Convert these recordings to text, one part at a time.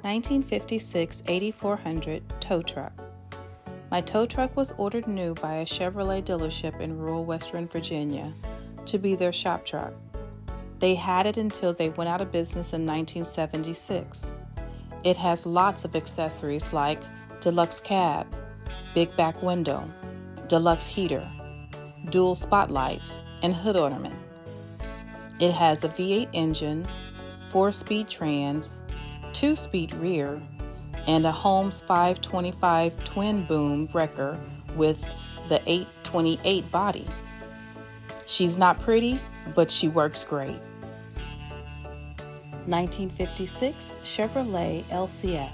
1956 8400 tow truck. My tow truck was ordered new by a Chevrolet dealership in rural Western Virginia to be their shop truck. They had it until they went out of business in 1976. It has lots of accessories like deluxe cab, big back window, deluxe heater, dual spotlights, and hood ornament. It has a V8 engine, 4-speed trans, 2-speed rear, and a Holmes 525 twin boom wrecker with the 828 body. She's not pretty, but she works great. 1956 Chevrolet LCF.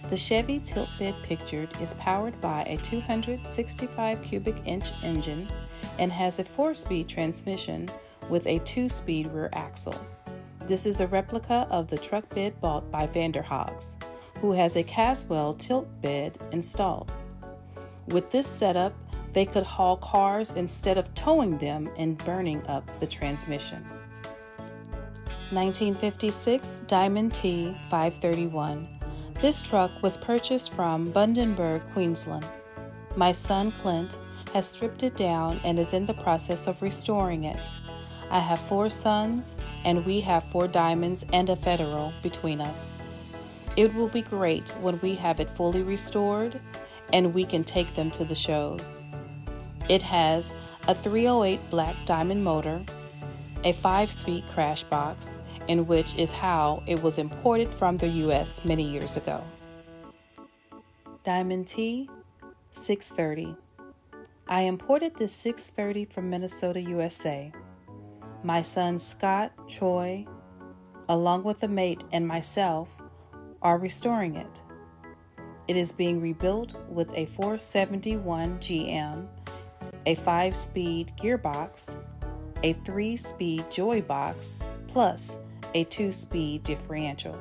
The Chevy tilt bed pictured is powered by a 265 cubic inch engine and has a 4-speed transmission with a 2-speed rear axle. This is a replica of the truck bed bought by Vanderhoogs, who has a Caswell tilt bed installed. With this setup, they could haul cars instead of towing them and burning up the transmission. 1956 Diamond T 531. This truck was purchased from Bundaberg, Queensland. My son Clint has stripped it down and is in the process of restoring it. I have 4 sons, and we have 4 Diamonds and a Federal between us. It will be great when we have it fully restored and we can take them to the shows. It has a 308 black diamond motor, a 5-speed crash box, in which is how it was imported from the U.S. many years ago. Diamond T 630. I imported this 630 from Minnesota, USA. My sons Scott, Troy, along with a mate and myself, are restoring it. It is being rebuilt with a 471 GM, a 5-speed gearbox, a 3-speed joy box, plus a 2-speed differential.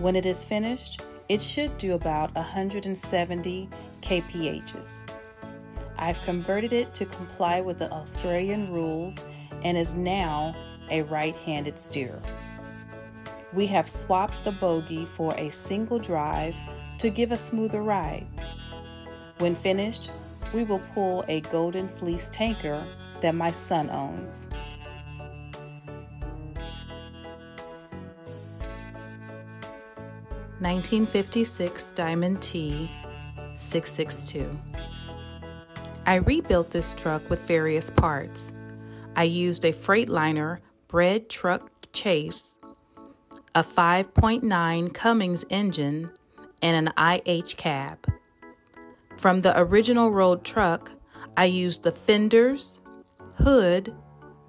When it is finished, it should do about 170 kphs. I've converted it to comply with the Australian rules and is now a right-handed steerer. We have swapped the bogie for a single drive to give a smoother ride. When finished, we will pull a Golden Fleece tanker that my son owns. (1956) Diamond T 662. I rebuilt this truck with various parts. I used a Freightliner bread truck chase, a 5.9 Cummins engine, and an IH cab. From the original road truck, I used the fenders, hood,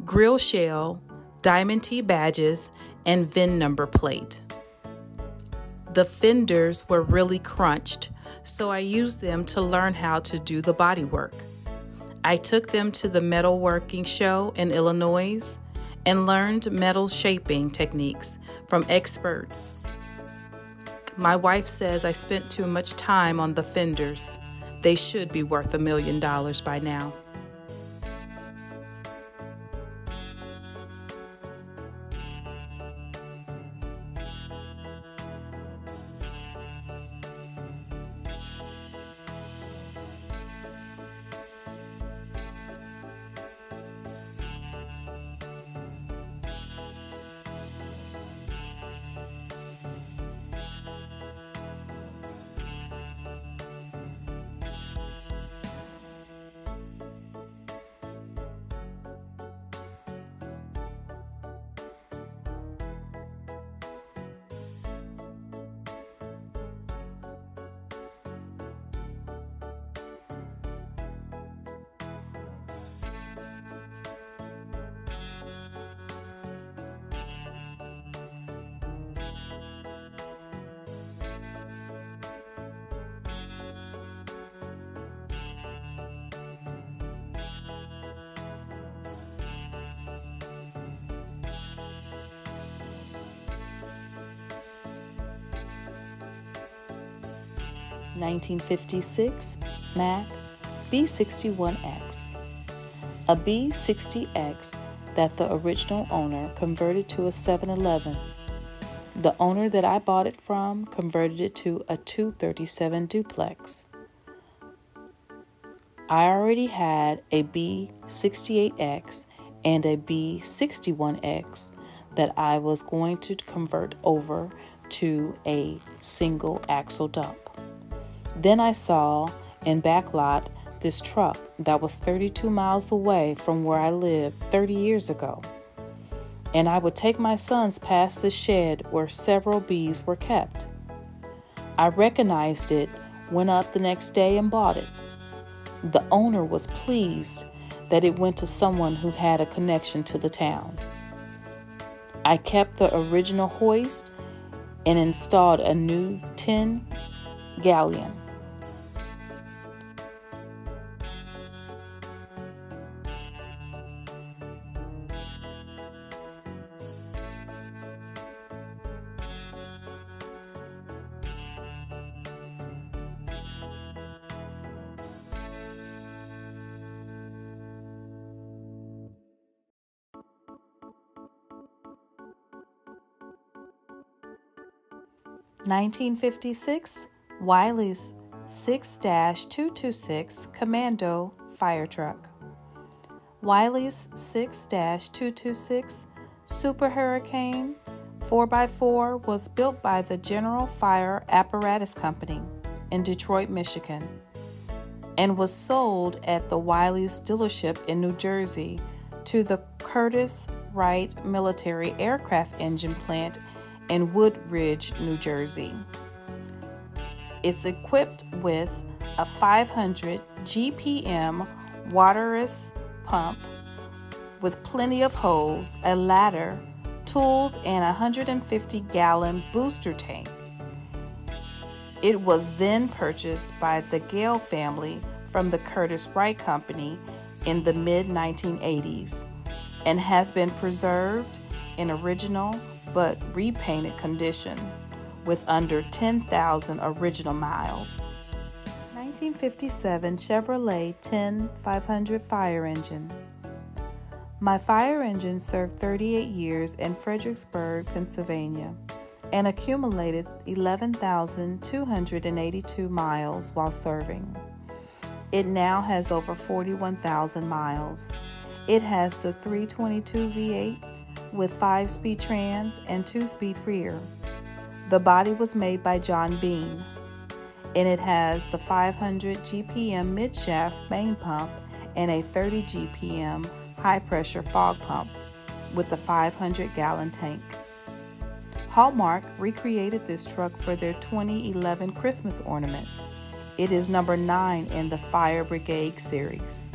grill shell, Diamond T badges, and VIN number plate. The fenders were really crunched, so I used them to learn how to do the bodywork. I took them to the metalworking show in Illinois and learned metal shaping techniques from experts. My wife says I spent too much time on the fenders. They should be worth $1 million by now. (1956) Mack B61X. A B60X that the original owner converted to a 7-Eleven. The owner that I bought it from converted it to a 237 duplex. I already had a B68X and a B61X that I was going to convert over to a single axle dump. Then I saw in backlot this truck that was 32 miles away from where I lived 30 years ago. And I would take my sons past the shed where several Bs were kept. I recognized it, went up the next day and bought it. The owner was pleased that it went to someone who had a connection to the town. I kept the original hoist and installed a new 10 galleon. (1956) Wiley's 6-226 Commando fire truck. Wiley's 6-226 Super Hurricane 4x4 was built by the General Fire Apparatus Company in Detroit, Michigan, and was sold at the Wiley's dealership in New Jersey to the Curtiss Wright Military Aircraft Engine Plant in Woodridge, New Jersey. It's equipped with a 500 GPM waterless pump with plenty of hose, a ladder, tools, and a 150-gallon booster tank. It was then purchased by the Gale family from the Curtiss Wright Company in the mid-1980s and has been preserved in original but repainted condition with under 10,000 original miles. 1957 Chevrolet 10-500 fire engine. My fire engine served 38 years in Fredericksburg, Pennsylvania, and accumulated 11,282 miles while serving. It now has over 41,000 miles. It has the 322 V8 with 5-speed trans and 2-speed rear. The body was made by John Bean, and it has the 500 GPM midshaft main pump and a 30 GPM high-pressure fog pump with the 500-gallon tank. Hallmark recreated this truck for their 2011 Christmas ornament. It is number 9 in the Fire Brigade series.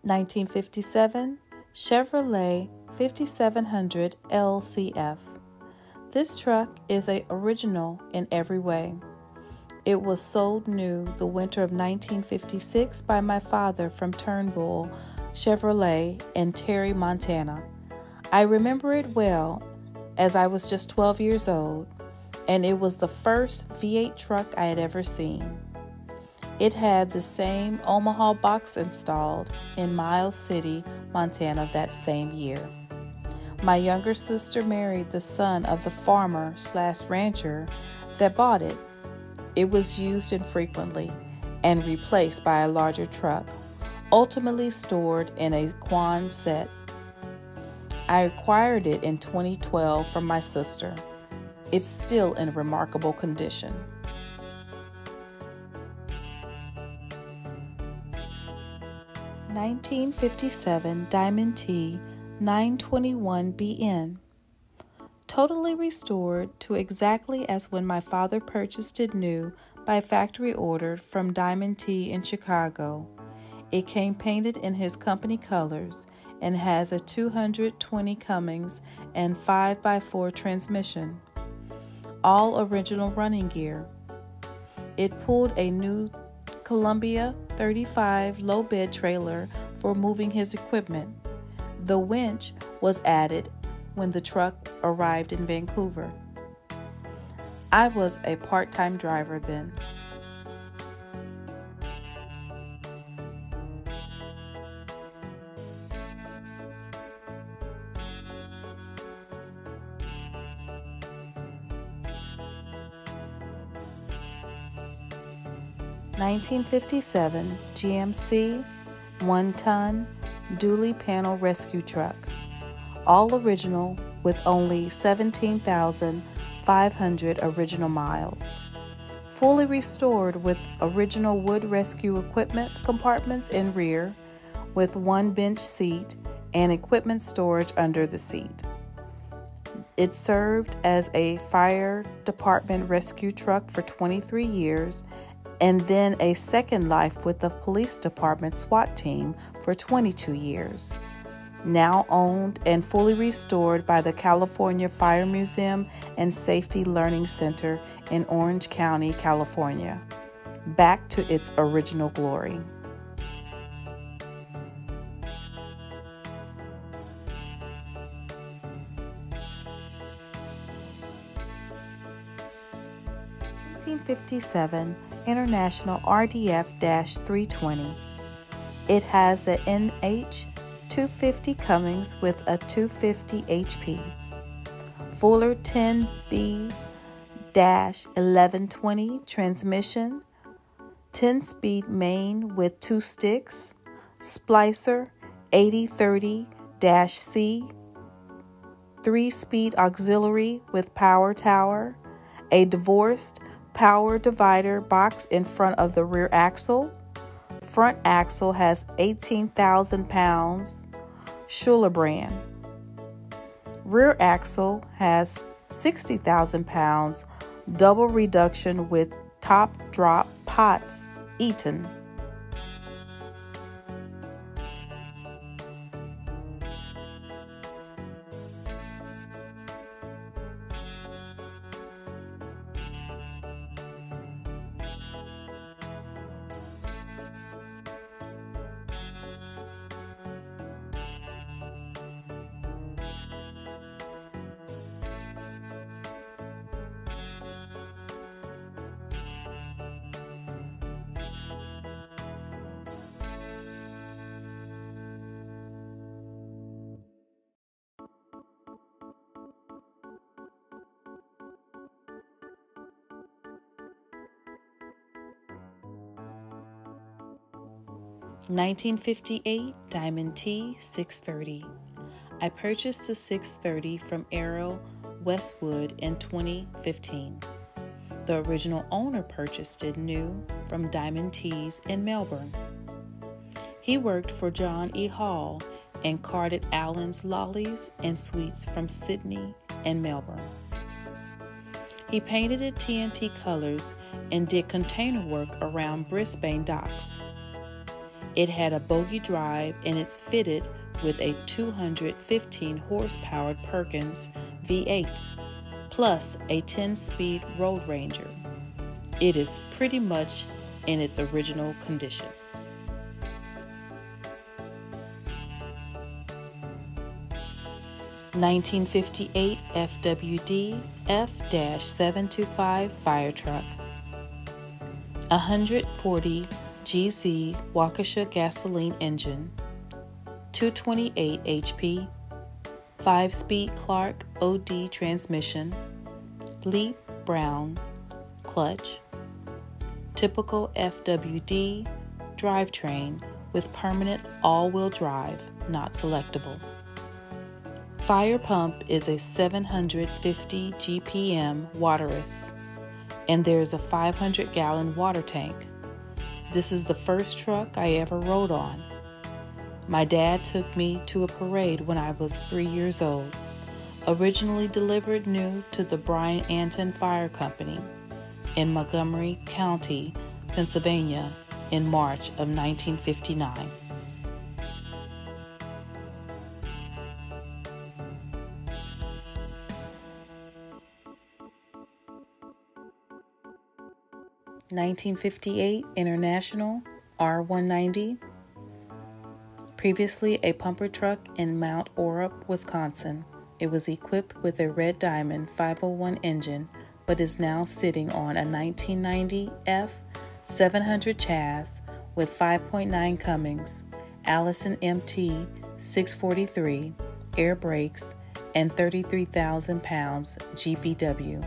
(1957) Chevrolet 5700 LCF. This truck is an original in every way. It was sold new the winter of 1956 by my father from Turnbull Chevrolet in Terry, Montana. I remember it well as I was just 12 years old, and it was the first V8 truck I had ever seen. It had the same Omaha box installed in Miles City, Montana that same year. My younger sister married the son of the farmer/rancher that bought it. It was used infrequently and replaced by a larger truck, ultimately stored in a Quonset. I acquired it in 2012 from my sister. It's still in remarkable condition. (1957) Diamond T 921BN. Totally restored to exactly as when my father purchased it new by factory order from Diamond T in Chicago. It came painted in his company colors and has a 220 Cummins and 5x4 transmission. All original running gear. It pulled a new Columbia 35 low bed trailer for moving his equipment. The winch was added when the truck arrived in Vancouver. I was a part-time driver then. 1957 GMC 1-ton dually panel rescue truck, all original with only 17,500 original miles. Fully restored with original wood rescue equipment compartments in rear, with one bench seat and equipment storage under the seat. It served as a fire department rescue truck for 23 years and then a second life with the police department SWAT team for 22 years. Now owned and fully restored by the California Fire Museum and Safety Learning Center in Orange County, California, back to its original glory. '57 International RDF-320. It has an NH 250 Cummins with a 250 HP, Fuller 10B-1120 transmission, 10-speed main with 2 sticks, splicer 8030-C, 3-speed auxiliary with power tower, a divorced power divider box in front of the rear axle. Front axle has 18,000 pounds Schuler brand. Rear axle has 60,000 pounds double reduction with top drop pots Eaton. '58 Diamond T 630. I purchased the 630 from Errol Westwood in 2015. The original owner purchased it new from Diamond Tees in Melbourne. He worked for John E. Hall and carted Allen's Lollies and Sweets from Sydney and Melbourne. He painted it TNT colors and did container work around Brisbane docks. It had a bogie drive and it's fitted with a 215 horsepower Perkins V8 plus a 10-speed Road Ranger. It is pretty much in its original condition. '58 FWD F-725 fire truck. 140 GZ Waukesha gasoline engine, 228 HP, 5-speed Clark OD transmission, Leap Brown clutch, typical FWD drivetrain with permanent all-wheel drive, not selectable. Fire pump is a 750 GPM Waterous, and there's a 500-gallon water tank. This is the first truck I ever rode on. My dad took me to a parade when I was 3 years old, originally delivered new to the Brian Anton Fire Company in Montgomery County, Pennsylvania in March of 1959. '58 International R190, previously a pumper truck in Mount Aurup, Wisconsin. It was equipped with a Red Diamond 501 engine, but is now sitting on a 1990 F700 chassis with 5.9 Cummins, Allison MT 643, air brakes, and 33,000 pounds GVW.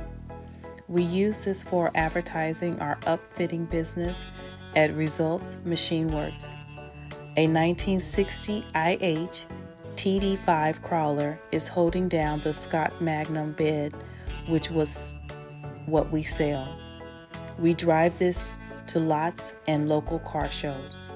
We use this for advertising our upfitting business at Results Machine Works. A 1960 IH TD5 crawler is holding down the Scott Magnum bed, which was what we sell. We drive this to lots and local car shows.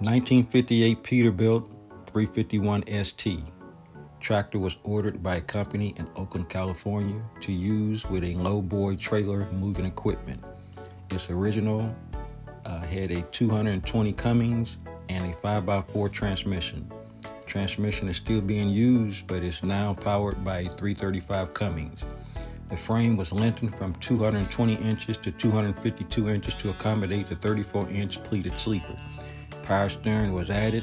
(1958) Peterbilt 351 ST. Tractor was ordered by a company in Oakland, California to use with a lowboy trailer moving equipment. Its original had a 220 Cummins and a 5x4 transmission. Transmission is still being used, but is now powered by a 335 Cummins. The frame was lengthened from 220 inches to 252 inches to accommodate the 34-inch pleated sleeper. Power steering was added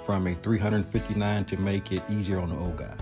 from a 359 to make it easier on the old guy.